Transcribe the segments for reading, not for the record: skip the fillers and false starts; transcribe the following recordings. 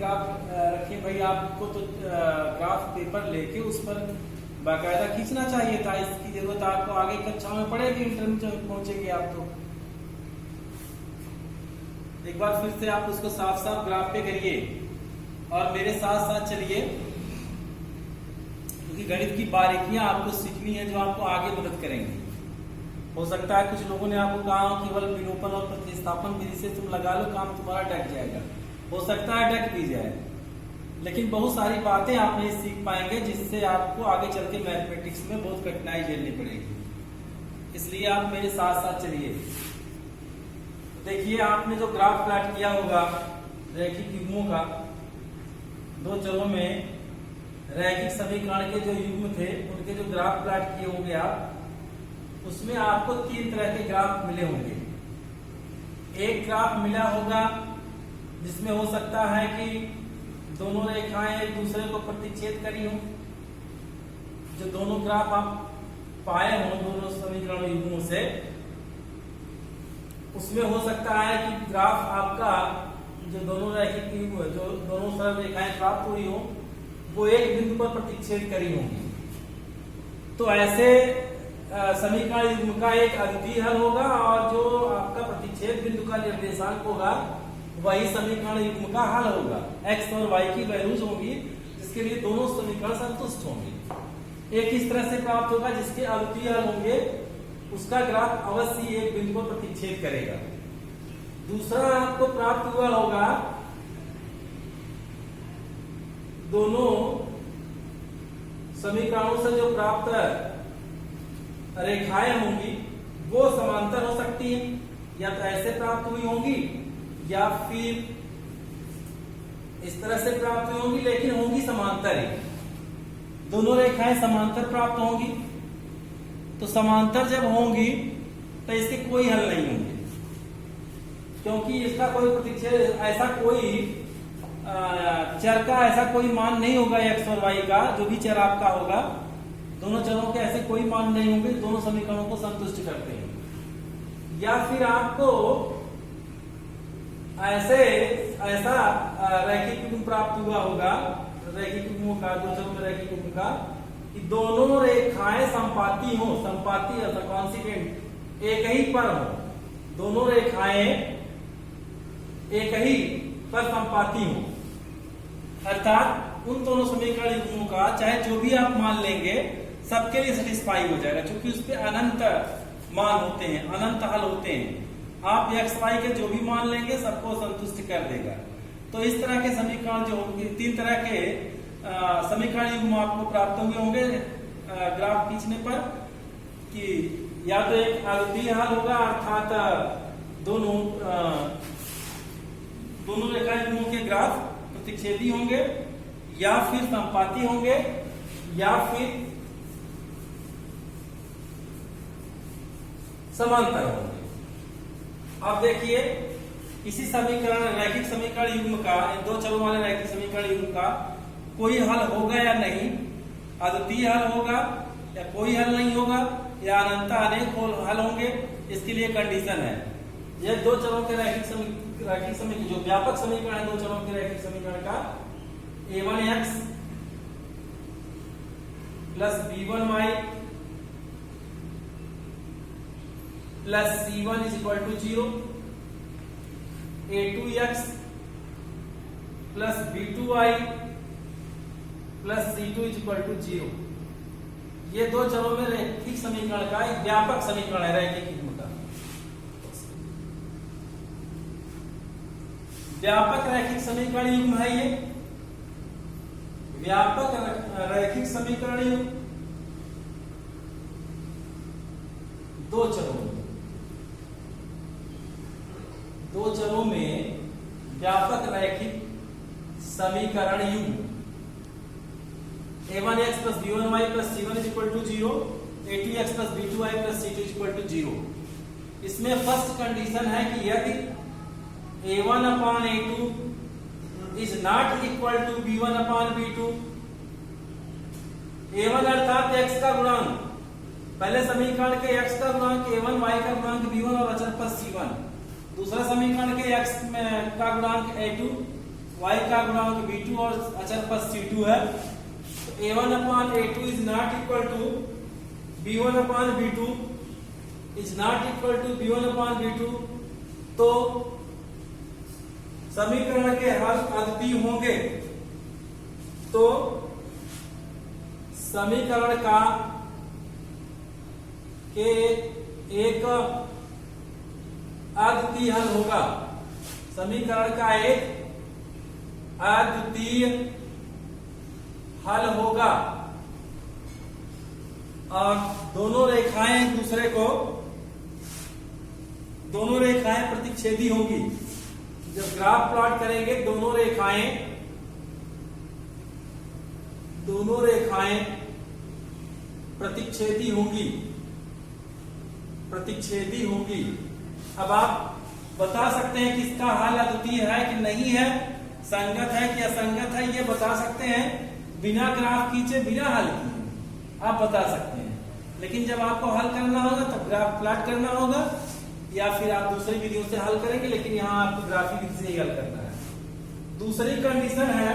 Graph रखे भाई, आपको तो ग्राफ पेपर लेके उस पर बाकायदा खींचना चाहिए था। इसकी जरूरत आपको आगे कक्षाओं में पड़ेगी, इंटरव्यू जब पहुंचेंगे आप तो। एक बार फिर से आप उसको साफ साफ ग्राफ पे करिए और मेरे साथ साथ चलिए, क्योंकि गणित की बारीकियां आपको सीखनी है जो आपको आगे मदद करेंगी। हो सकता है कुछ लोगों ने आपको कहा केवल विलोपन और प्रतिस्थापन विधि से तुम लगा लो, काम तुम्हारा डक जाएगा। हो सकता है डक भी जाए, लेकिन बहुत सारी बातें आप नहीं सीख पाएंगे जिससे आपको आगे चल के मैथमेटिक्स में बहुत कठिनाई झेलनी पड़ेगी। इसलिए आप मेरे साथ साथ चलिए। देखिए, आपने जो ग्राफ प्लॉट किया होगा रैखिक युग्मों का, दो चरों में रैखिक समीकरण के जो युग्म थे उनके जो ग्राफ प्लॉट किए होंगे आप, उसमें आपको तीन तरह के ग्राफ मिले होंगे। एक ग्राफ मिला होगा जिसमें हो सकता है कि दोनों रेखाएं एक दूसरे को प्रतिच्छेद करी हो। जो दोनों ग्राफ आप पाए हो दोनों समीकरण युग्मों से, उसमें हो सकता है कि ग्राफ आपका जो दोनों रैखिक युग्म, जो दोनों सरल रेखाएं प्राप्त हुई हो, वो एक बिंदु पर प्रतिच्छेद करी होंगी। तो ऐसे समीकरण युग्म का एक अद्वितीय हल होगा और जो आपका प्रतिच्छेद बिंदु का निर्देशांक होगा वही समीकरण युग्म का हल होगा। एक्स और वाई की वैल्यूज होंगी जिसके लिए दोनों समीकरण संतुष्ट होंगे। एक इस तरह से प्राप्त होगा जिसके अद्वितीय हल होंगे, उसका ग्राफ अवश्य एक बिंदु पर प्रतिच्छेद करेगा। दूसरा आपको प्राप्त हुआ होगा दोनों समीकरणों से जो प्राप्त रेखाएं होंगी वो समांतर हो सकती हैं, या तो ऐसे प्राप्त हुई होंगी या फिर इस तरह से प्राप्त हुई होंगी, लेकिन होंगी समांतर ही। दोनों रेखाएं समांतर प्राप्त होंगी। तो समांतर जब होंगी तो इसके कोई हल नहीं होंगे, क्योंकि इसका कोई प्रतिच्छेद, ऐसा कोई चर का ऐसा कोई मान नहीं होगा एक्स और वाई का, जो भी चर आपका होगा दोनों चरों के ऐसे कोई मान नहीं होंगे दोनों समीकरणों को संतुष्ट करते हैं। या फिर आपको ऐसा रैखिक युग्म प्राप्त हुआ होगा, रैखिक युग्मों का, दो चरों में रैखिक युग्म का, कि दोनों रेखाएं संपाती हो, संपाती अर्थात कॉन्सिडेंट एक ही पर हो, दोनों रेखाएं एक ही पर संपाती हो, अर्थात उन दोनों समीकरण युग्मों का चाहे जो भी आप मान लेंगे सबके लिए सेटिस्फाई हो जाएगा, क्योंकि उस पर अनंत मान होते हैं, अनंत हल होते हैं। आप एक्स वाई के जो भी मान लेंगे सबको संतुष्ट कर देगा। तो इस तरह के समीकरण जो होंगे, तीन तरह के समीकरण युग्म आपको प्राप्त हुए होंगे ग्राफ खींचने पर, कि या तो एक अद्वितीय हल होगा अर्थात दोनों रेखा युग्मों के ग्राफ प्रतिच्छेदी होंगे, या फिर संपाती होंगे, या फिर समांतर होंगे। अब देखिए, इसी समीकरण रैखिक समीकरण युग्म का, दो चरों वाले रैखिक समीकरण युग्म का कोई हल होगा या नहीं, अद्वितीय हल होगा या कोई हल नहीं होगा, या अनंत अनेक हल होंगे, इसके लिए कंडीशन है। ये दो चरों के रैखिक समीकरण जो व्यापक समीकरण है, दो चरों के रैखिक समीकरण का a1x plus b1y plus c1 is equal to 0, a2x plus b2y plus c2 is equal to 0। ये दो चरों में रैखिक समीकरण का एक व्यापक समीकरण है, रैखिक युग्म का। व्यापक रैखिक समीकरण युग्म है ये, व्यापक रैखिक समीकरण युग्म दो चरों में व्यापक रैखिक समीकरण युग्म a1x plus b1y plus c1 is equal to 0, a2x plus b2y plus c2 is equal to 0। इसमें फर्स्ट कंडीशन है कि यदि a1 upon a2 is not equal to b1 upon b2, a1 अर्थात x का गुणांक, पहले समीकरण के x का गुणांक a1, y का गुणांक b1 और अचर पद c1, दूसरा समीकरण के x का गुणांक a2, y का गुणांक b2 और अचर पद c2 है, तो a1/a2 is not equal to b1/b2 is not equal to b1/b2। तो समीकरण के हल अद्वितीय होंगे, तो समीकरण का के एक अद्वितीय हल होगा, समीकरण का एक अद्वितीय हल होगा और दोनों रेखाएं एक दूसरे को, दोनों रेखाएं प्रतिच्छेदी होंगी। जब ग्राफ प्लॉट करेंगे दोनों रेखाएं प्रतिच्छेदी होंगी। अब आप बता सकते हैं कि इसका हल अद्वितीय है कि नहीं है, संगत है कि असंगत है, ये बता सकते हैं बिना ग्राफ खींचे, बिना हल किए आप बता सकते हैं। लेकिन जब आपको हल करना होगा तो ग्राफ प्लॉट करना होगा या फिर आप दूसरी विधियों से हल करेंगे, लेकिन यहाँ आपको ग्राफिक विधि से ही हल करना है। दूसरी कंडीशन है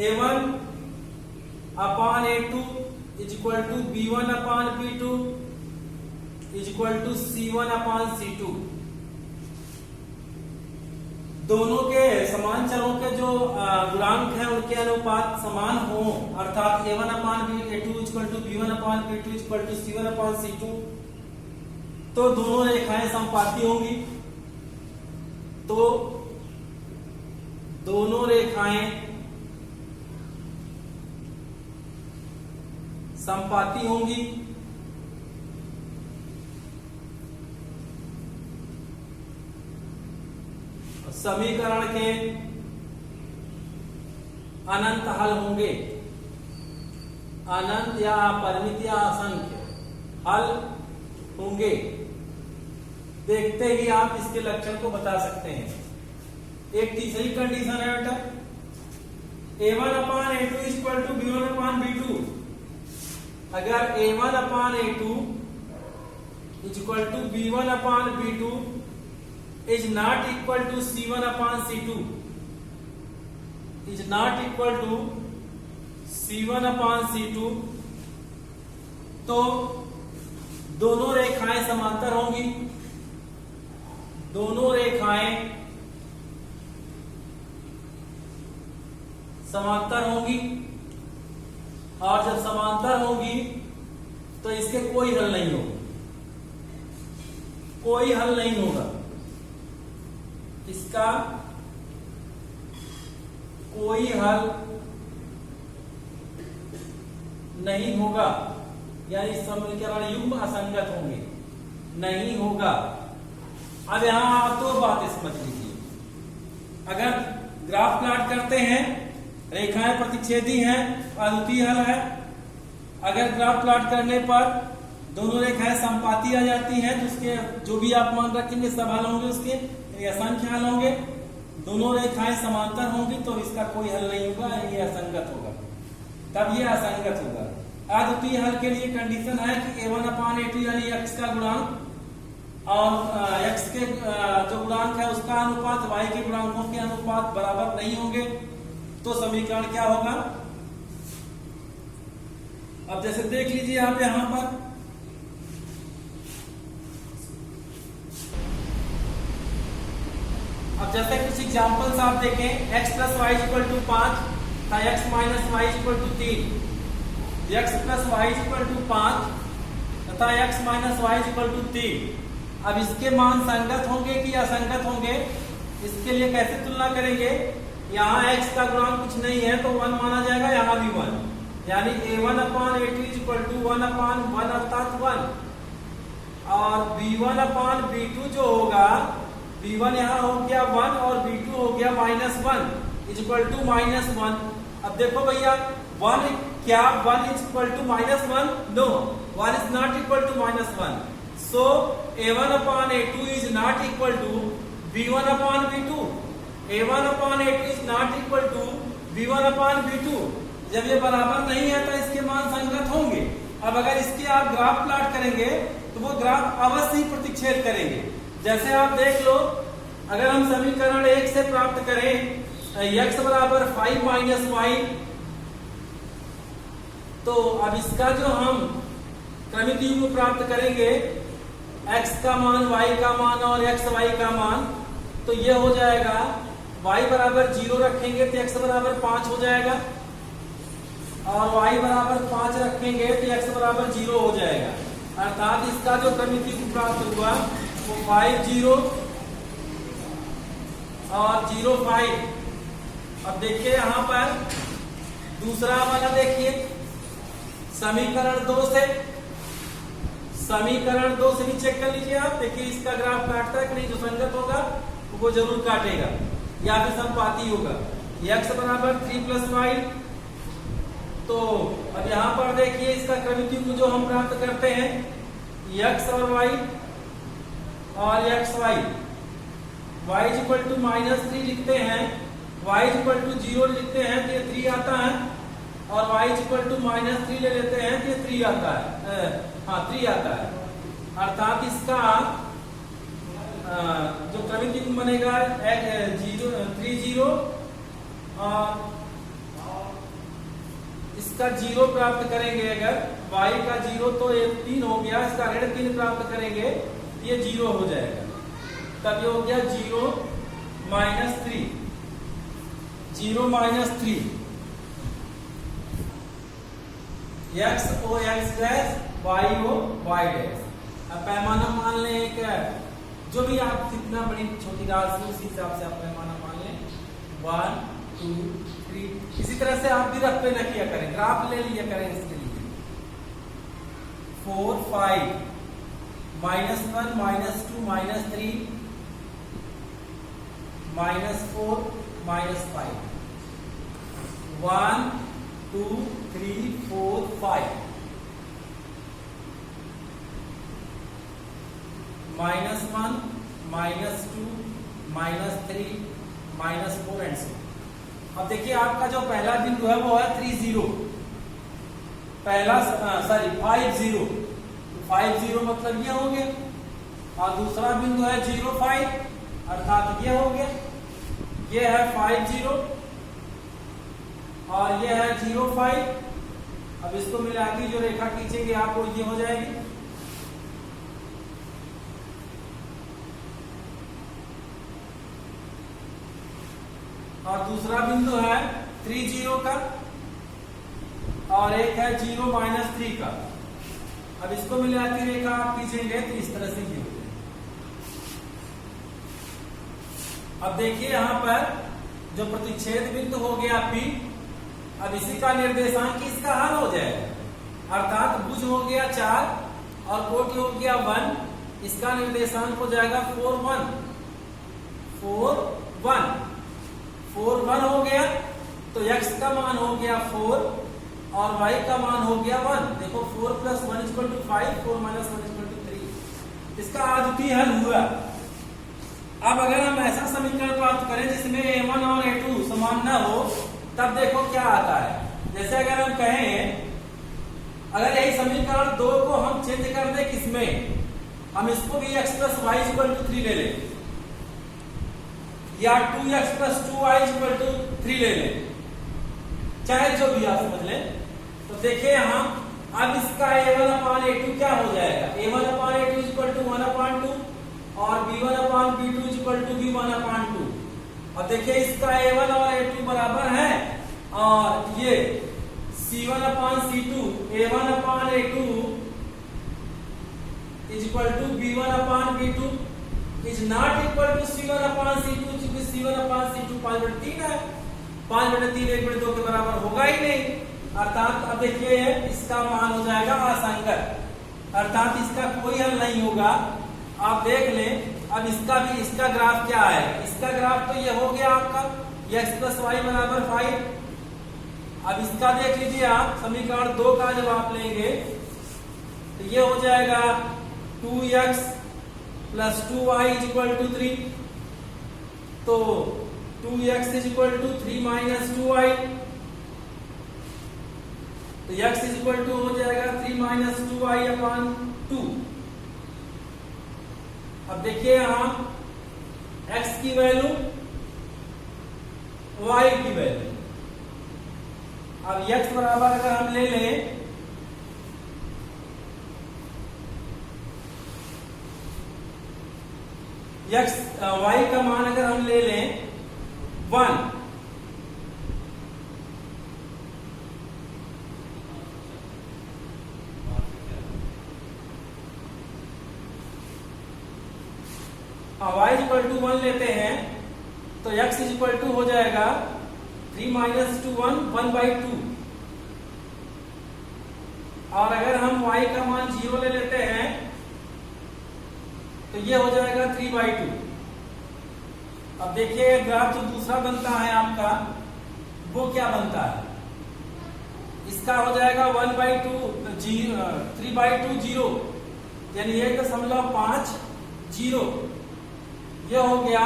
a1/a2 is equal to b1/b2 is equal to c1/c2। दोनों के समान चरों के जो गुणांक हैं उनके अनुपात समान हो, अर्थात a1/a2 is equal to b1/b2 is equal to c1/c2, तो दोनों रेखाएं समपाती होंगी। तो दोनों रेखाएं समपाती होंगी समीकरण के अनंत हल होंगे, अनंत या अपरिमित या असंख्य हल होंगे। देखते ही आप इसके लक्षण को बता सकते हैं। एक तीसरी कंडीशन है बेटा a1/a2 is equal to b1/b2। अगर a1/a2 is equal to b1/b2 is not equal to c1/c2 is not equal to c1/c2, तो दोनों रेखाएं समांतर होंगी, दोनों रेखाएं समांतर होंगी। और जब समांतर होंगी तो इसके कोई हल नहीं होगा, कोई हल नहीं होगा, इसका कोई हल नहीं होगा, यानी समीकरण युग्म असंगत होंगे, नहीं होगा। अब यहां आप दो बातें समझ लीजिए। अगर ग्राफ प्लॉट करते हैं, रेखाएं प्रतिच्छेदी हैं, अद्वितीय हल है। अगर ग्राफ प्लॉट करने पर दोनों रेखाएं समपाती आ जाती हैं, तो उसके जो भी आप मान रखेंगे सब हल होंगे, उसके असंख्य हल होंगे। दोनों रेखाएं समांतर होंगी तो इसका कोई हल नहीं होगा, ये असंगत होगा, तब ये असंगत होगा। अद्वितीय हल के लिए कंडीशन है कि a1/a2 यानी x का गुणांक और x के जो गुणांक है उसका अनुपात y के गुणांकों के अनुपात बराबर नहीं होंगे, तो समीकरण क्या होगा। अब जैसे देख लीजिए आप यहां पर अब जैसे कुछ एग्जांपल्स आप देखें, x plus Y equal to 5 तथा x minus Y equal to 3, x plus Y equal to 5 तथा x minus Y equal to 3। अब इसके मान संगत होंगे कि असंगत होंगे, इसके लिए कैसे तुलना करेंगे। यहाँ x का गुणांक कुछ नहीं है तो 1 माना जाएगा, यहाँ भी 1, यानी a1/a2 इक्वल टू 1/1 अर्थात 1। और b1/b2 जो होगा, b1 यहाँ हो गया 1 और b2 हो गया -1 इज इक्वल टू -1। अब देखो भैया 1 क्या 1 is equal to -1? No, 1 is not equal to -1। So a1/a2 is not equal to b1/b2। a1/a2 is not equal to b1/b2। जब ये बराबर नहीं है तो इसके मान संगत होंगे। अब अगर इसके आप ग्राफ प्लॉट करेंगे तो वो ग्राफ अवश्य ही प्रतिच्छेद करेंगे। जैसे आप देख लो अगर हम समीकरण 1 से प्राप्त करें x बराबर 5 माइनस वाई, तो अब इसका जो हम क्रमिक युग्म प्राप्त करेंगे x का मान, y का मान और x y का मान, तो ये हो जाएगा y बराबर 0 रखेंगे तो x बराबर 5 हो जाएगा और y बराबर 5 रखेंगे तो x बराबर 0 हो जाएगा। अर्थात इसका जो क्रमिक युग्म प्राप्त हुआ वो 5 0 और 0 5। अब देखिए यहाँ पर दूसरा वाला देखिए समीकरण 2 से भी चेक कर लीजिए आप। देखिए इसका ग्राफ काटता है कि नहीं, जो संगत होगा वो जरूर काटेगा या फिर संपाती होगा। x बराबर 3 प्लस वाई, तो अब यहाँ पर देखिए इसका क्रमिक युग्म जो हम प्राप्त करते हैं x और y और x y, y equal to -3 लिखते हैं, y इक्वल टू 0 लिखते हैं तो ये 3 आता है और y इक्वल टू -3 ले लेते हैं तो ये 3 आता है, हाँ 3 आता है। अर्थात इसका जो क्रमिक युग्म बनेगा 3 0 और इसका 0 प्राप्त करेंगे। अगर y का 0 तो ये 3 हो गया, इसका ऋण 3 प्राप्त करेंगे ये 0 हो जाएगा, तब ये हो गया 0 -3, 0 -3 x o x dash y o y dash. अब पैमाना मान लें एक, जो भी आप कितना बड़ी छोटी राशि उसी हिसाब से आप पैमाना मान लें 1 2 3। इसी तरह से आप भी रफ पे न किया करें, ग्राफ ले लिया करें इसके लिए। 4 5 -1 -2 -3 -4 -5 1 2 3 4 5 -1 -2 -3 -4 एंड सो। अब देखिए आपका जो पहला बिंदु है वो है 3 0, पहला 5 0, 5 0 मतलब ये हो गया, और दूसरा बिंदु है 0 5 अर्थात ये हो गया, ये है 5 0 और ये है 0 5। अब इसको मिला के जो रेखा खींचेंगे आपको ये हो जाएगी, और दूसरा बिंदु है 3 0 का और एक है 0 -3 का। अब इसको मिला के रेखा आप खींचेंगे तो इस तरह से ये हो जाएगी। अब देखिए यहाँ पर जो प्रतिच्छेद बिंदु हो गया P, अब इसी का निर्देशांक इसका हल हो जाएगा। अर्थात भुज हो गया 4 और कोटि हो गया 1, इसका निर्देशांक हो जाएगा 4 1 4 1 4 1 हो गया, तो x का मान हो गया 4 और y का मान हो गया 1। देखो 4 + 1 = 5, 4 - 1 = 3। इसका आद्वितीय हल हुआ। अब अगर हम ऐसा समीकरण प्राप्त करें जिसमें a1 और a2 समान न हो, तब देखो क्या आता है। जैसे अगर हम कहें, अगर यही समीकरण 2 को हम चेंज कर दें किसमें, हम इसको भी x + y = 3 ले लें या 2x + 2y = 3 ले लें, चाहे जो भी आप समझ लें। तो देखिए यहाँ अब इसका a1/a2 क्या हो जाएगा, a1/a2 = 1/2 और b1/b2 = b1/2। अब देखिए इसका a1 और a2 बराबर है और ये c1/c2 a1/a2 = b1/b2 is not equal to c1/c2, क्योंकि c1/c2 5/3 है, 5/3 1/2 के बराबर होगा ही नहीं। अर्थात अब देखिए इसका मान हो जाएगा असंगत, अर्थात इसका कोई हल नहीं होगा। आप देख लें अब इसका भी, इसका ग्राफ क्या है, इसका ग्राफ तो ये हो गया आपका x + y = 5। अब इसका देख लीजिए आप, समीकरण 2 का जब आप लेंगे तो ये हो जाएगा 2x + 2y = 3, तो 2x = 3 - 2y, तो x हो जाएगा 3 - 2y/2। अब देखिए यहाँ x की वैल्यू, y की वैल्यू। अब x बराबर अगर हम ले लें y का मान अगर हम ले लें 1, y इक्वल टू 1 लेते हैं तो x इक्वल टू हो जाएगा 3 माइनस 2 1 1/2। और अगर हम y का मान 0 ले लेते हैं तो ये हो जाएगा 3/2। अब देखिए ग्राफ जो दूसरा बनता है आपका वो क्या बनता है, इसका हो जाएगा 1/2 3/2 0, यानी 1.5 0, ये हो गया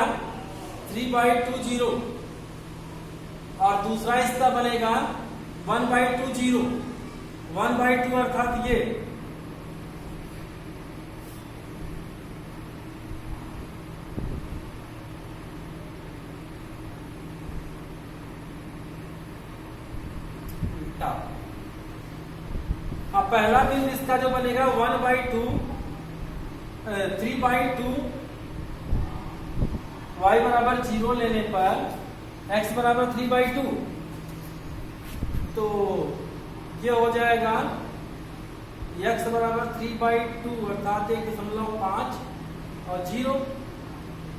3/2 0। और दूसरा इसका बनेगा 1/2 0, 1/2 अर्थात ये अब पहला बिंदु इसका जो बनेगा 1/2 3/2 y बराबर 0 लेने पर x बराबर 3/2, तो ये हो जाएगा x बराबर 3/2 अर्थात 1.5 और 0।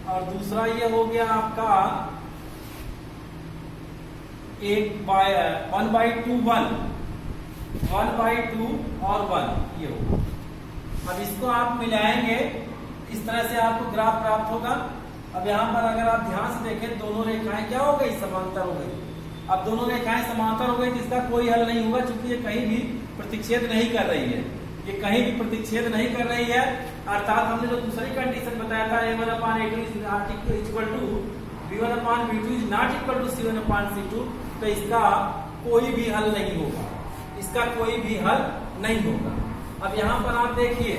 और दूसरा ये हो गया आपका 1/2 और 1 ये होगा। अब इसको आप मिलाएंगे, इस तरह से आपको ग्राफ प्राप्त होगा। अब यहाँ पर अगर आप ध्यान से देखें दोनों रेखाएं क्या हो गई, समांतर हो गई। अब दोनों रेखाएं समांतर हो गई, जिसका कोई हल नहीं होगा क्योंकि ये कहीं भी प्रतिच्छेद नहीं कर रही है, ये कहीं भी प्रतिच्छेद नहीं कर रही है। अर्थात हमने जो दूसरी कंडीशन बताया था a1/a2 is not equal to b1/b2 is not equal to c1/c2, तो इसका कोई भी हल नहीं होगा, इसका कोई भी हल नहीं होगा। अब यहाँ पर आप देखिए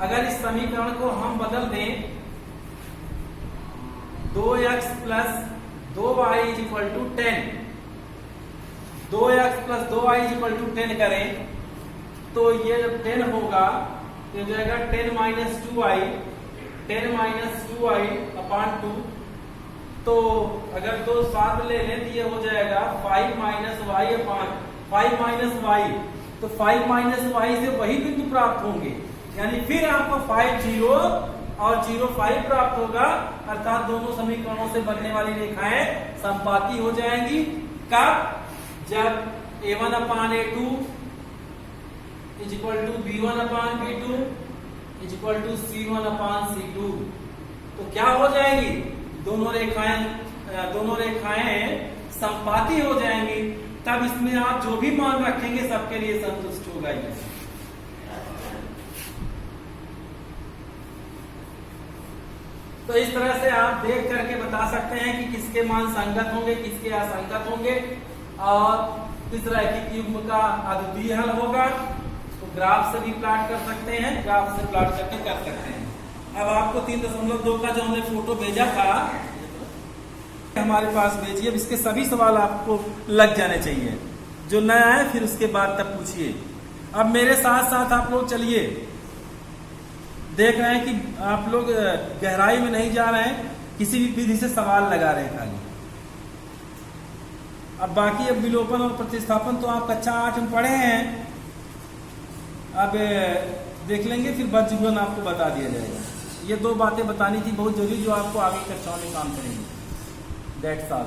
अगर इस समीकरण को हम बदल दें 2x plus 2y is equal to 10, 2x plus 2y is equal to 10 करें तो ये जब 10 होगा तो जाएगा 10 माइनस 2y अपॉन 2। तो अगर दो साथ ले लें तो ये हो जाएगा 5 minus y upon 5 minus y, तो 5 माइनस y से वही बिंदु प्राप्त होंगे, यानी फिर आपको 5 0 और 0 5 प्राप्त होगा। अर्थात दोनों समीकरणों से बनने वाली रेखाएं संपाती हो जाएंगी। कब? जब a1/a2 is equal to b1/b2 is equal to c1/c2, तो क्या हो जाएगी, दोनों रेखाएं संपाती हो जाएंगी। तब इसमें आप जो भी मान रखेंगे सबके लिए संतुष्ट होगा ये। तो इस तरह से आप देख करके बता सकते हैं कि किसके मान संगत होंगे, किसके असंगत होंगे, और किस रैखिक युग्म का अद्वितीय हल होगा। तो ग्राफ से भी प्लॉट कर सकते हैं, ग्राफ से प्लॉट करके कर सकते हैं। अब आपको 3.2 का जो हमने फोटो भेजा था हमारे पास भेजिए, अब इसके सभी सवाल आपको लग जाने चाहिए, जो नया है फिर उसके बाद तब पूछिए। अब मेरे साथ साथ आप लोग चलिए, देख रहे हैं कि आप लोग गहराई में नहीं जा रहे हैं, किसी भी विधि से सवाल लगा रहे हैं खाली। अब बाकी अब विलोपन और प्रतिस्थापन तो आप कक्षा 8 में पढ़े हैं, अब देख लेंगे, फिर बज्रगुणन आपको बता दिया जाएगा। ये दो बातें बतानी थी बहुत जरूरी, जो आपको आगे कक्षाओं में काम करेंगी। That's all.